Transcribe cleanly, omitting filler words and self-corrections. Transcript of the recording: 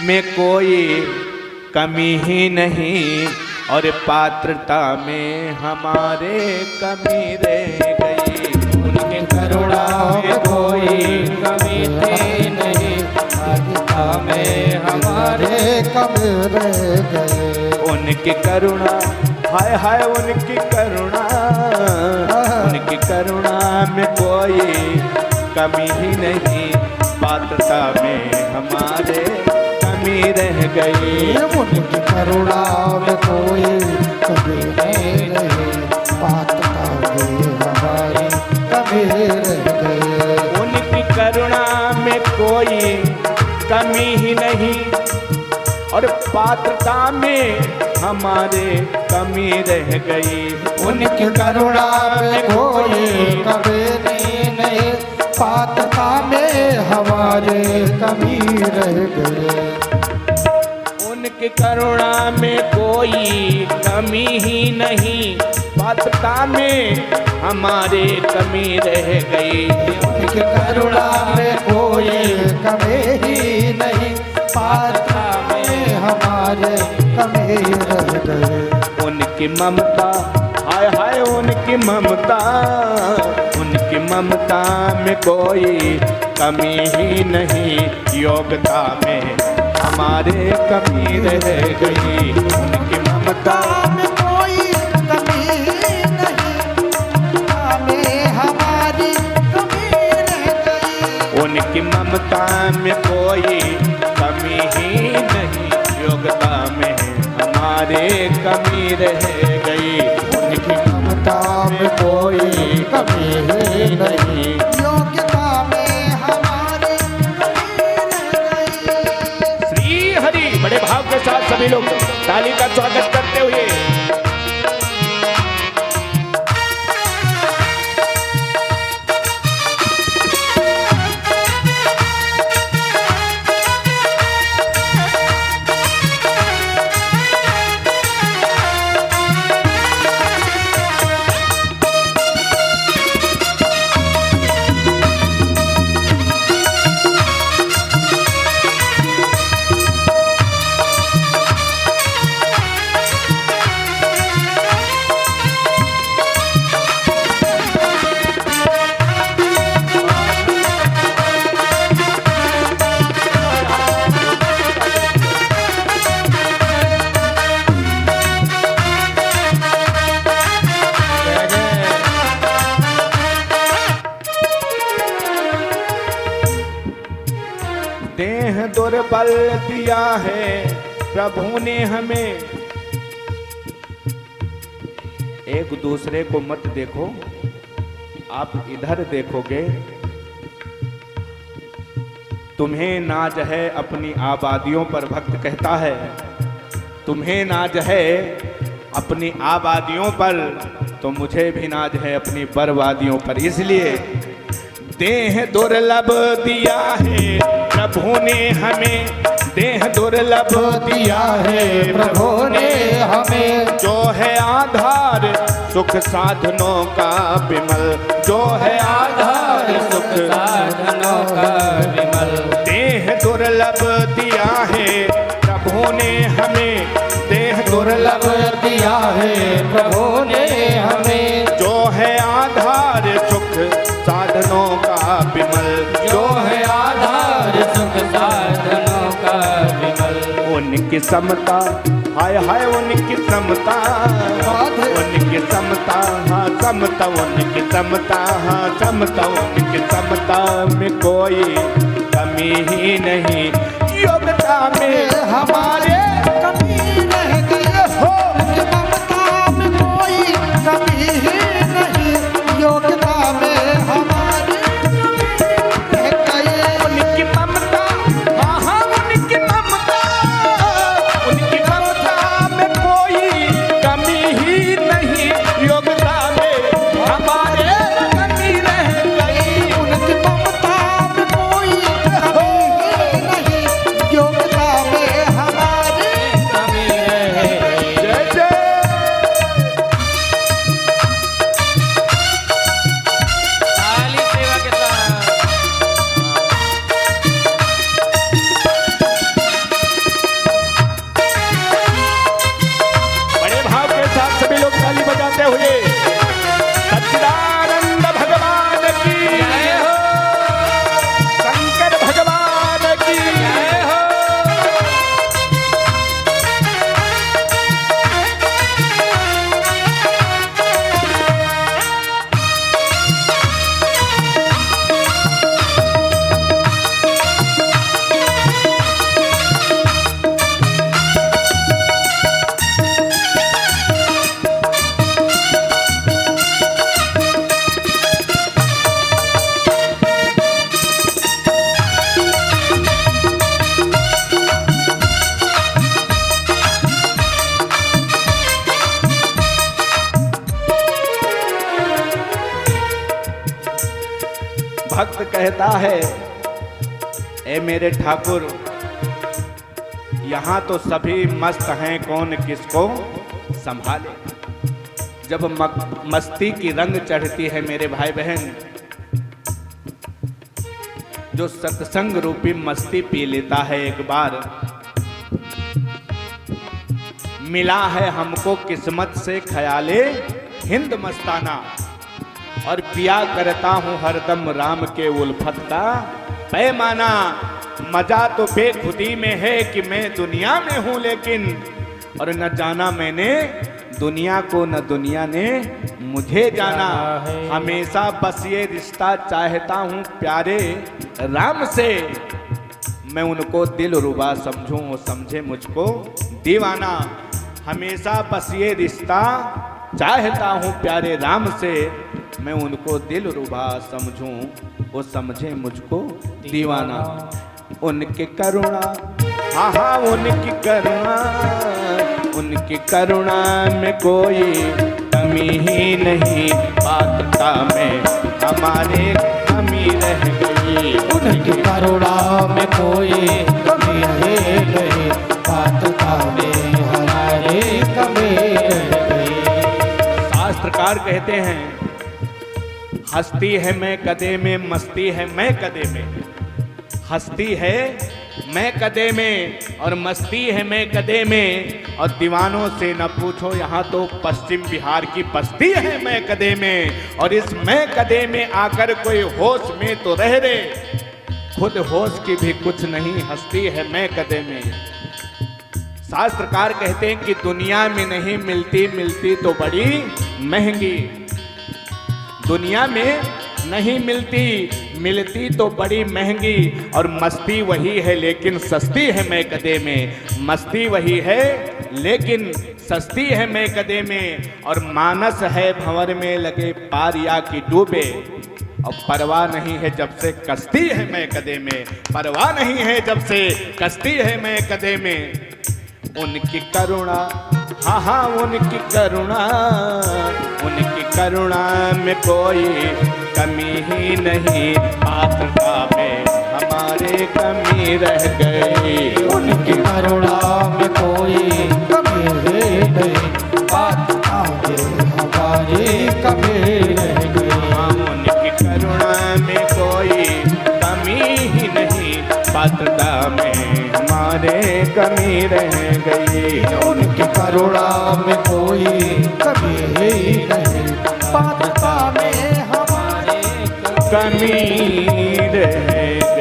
में कोई कमी ही नहीं, और पात्रता में हमारे कमी रह गई। उनके करुणा में कोई कमी थी नहीं, पात्रता में हमारे कमी रह गए। उनकी करुणा, हाय हाय उनकी करुणा, उनकी करुणा में कोई कमी ही नहीं, पात्रता में हमारे कमी रह गई। उनकी करुणा में कोई कमी नहीं, पात्रता में हमारी कमी रह गई। उनकी करुणा में कोई कमी ही नहीं, और पात्रता में हमारे कमी रह गई। उनकी करुणा में कोई कमी नहीं, पात्रता में हमारे कमी रह गए। उनकी करुणा में कोई कमी ही नहीं, पात्रता में हमारे कमी रह गई। उनकी करुणा में कोई कमी ही नहीं, पात्रता में हमारे कमी रह गए। उनकी ममता, हाय हाय उनकी ममता, उनकी ममता में कोई कमी ही नहीं, योग्यता में हमारे कमी रह गई। उनकी ममता में कोई कमी नहीं, में हमारी कमी रह गई। उनकी ममता में कोई कमी ही नहीं, योग्यता में हमारे कमी रह गई। उनकी ममता में कोई कमी ही नहीं, योग्यता में हमारी कमी रह गई। श्री हरि बड़े भाव के साथ सभी लोग ताली का स्वागत करते हुए देह दुर्बल दिया है प्रभु ने हमें। एक दूसरे को मत देखो, आप इधर देखोगे तुम्हें नाज है अपनी आबादियों पर। भक्त कहता है तुम्हें नाज है अपनी आबादियों पर, तो मुझे भी नाज है अपनी बर्बादियों पर। इसलिए देह दुर्लभ दिया है प्रभु ने हमें, देह दुर्लभ दिया है प्रभु ने हमें, जो है आधार सुख साधनों का विमल, जो है आधार सुख साधनों का विमल। देह दुर्लभ दिया है प्रभु ने हमें, देह दुर्लभ दिया है प्रभु ने हमें, जो है आधार सुख साधनों का विमल, जो है आधार सुख साधनों का विमल। उनकी समता, हाय हाय उनकी समता, उनकी समता, हाँ समता, उनकी समता, हाँ समता, उनकी समता में कोई कमी ही नहीं, योग्यता में हमारे कमी रह गई हो। उनकी ममता में कोई कमी ही नहीं, योग्यता में हमारी कमी रह गई। उनकी ममता, हाँ हाँ उनकी ममता, उनकी ममता में कोई कमी ही नहीं, योग्यता में हमारे कमी रह गई। उनकी ममता में कोई कमी ही नहीं, योग्यता में भक्त कहता है, ए मेरे ठाकुर, यहाँ तो सभी मस्त हैं, कौन किसको संभाले। जब मस्ती की रंग चढ़ती है मेरे भाई बहन, जो सत्संग रूपी मस्ती पी लेता है एक बार, मिला है हमको किस्मत से ख्याले हिंद मस्ताना, और पिया करता हूँ हरदम राम के उल्फत का पैमाना। मजा तो बेखुदी में है कि मैं दुनिया में हूँ लेकिन, और न जाना मैंने दुनिया को न दुनिया ने मुझे जाना। हमेशा बस ये रिश्ता चाहता हूँ प्यारे राम से, मैं उनको दिल रुबा समझूं, वो समझे मुझको दीवाना। हमेशा बस ये रिश्ता चाहता हूँ प्यारे राम से, मैं उनको दिल रुबा समझूं, वो समझे मुझको दीवाना। उनकी करुणा, हाँ हाँ उनकी करुणा, उनकी करुणा में कोई कमी ही नहीं, पात्रता में हमारे कमी रह गई। उनकी करुणा में कोई कमी नहीं, पात्रता में हमारे कमी रह गई। शास्त्रकार कहते हैं, हस्ती है मैं कदे में, मस्ती है मैं कदे में। हस्ती है मैं कदे में और मस्ती है मैं कदे में, और दीवानों से न पूछो, यहाँ तो पश्चिम बिहार की बस्ती है मैं कदे में। और इस मैं कदे में आकर कोई होश में तो रह रे, खुद होश की भी कुछ नहीं, हस्ती है मैं कदे में। शास्त्रकार कहते हैं कि दुनिया में नहीं मिलती, मिलती तो बड़ी महंगी। दुनिया में नहीं मिलती, मिलती तो बड़ी महंगी, और मस्ती वही है लेकिन सस्ती है मैं कदे में। मस्ती वही है लेकिन सस्ती है मैं कदे में, और मानस है भंवर में लगे पारिया की डूबे, और परवाह नहीं है जब से कश्ती है मैं कदे में। परवाह नहीं है जब से कश्ती है मैं कदे में। उनकी करुणा, हाँ हाँ उनकी करुणा, उनकी करुणा में कोई कमी ही नहीं, पात्रता में हमारे कमी रह गई। उनकी करुणा में कोई कमी ही नहीं, पात्रता में हमारे कमी रह गई। हाँ उनकी करुणा में कोई कमी ही नहीं, पात्रता में हमारे कमी रह गई। उनकी करुणा में कोई कमी ही नहीं, पात्रता में हमारे कमी रह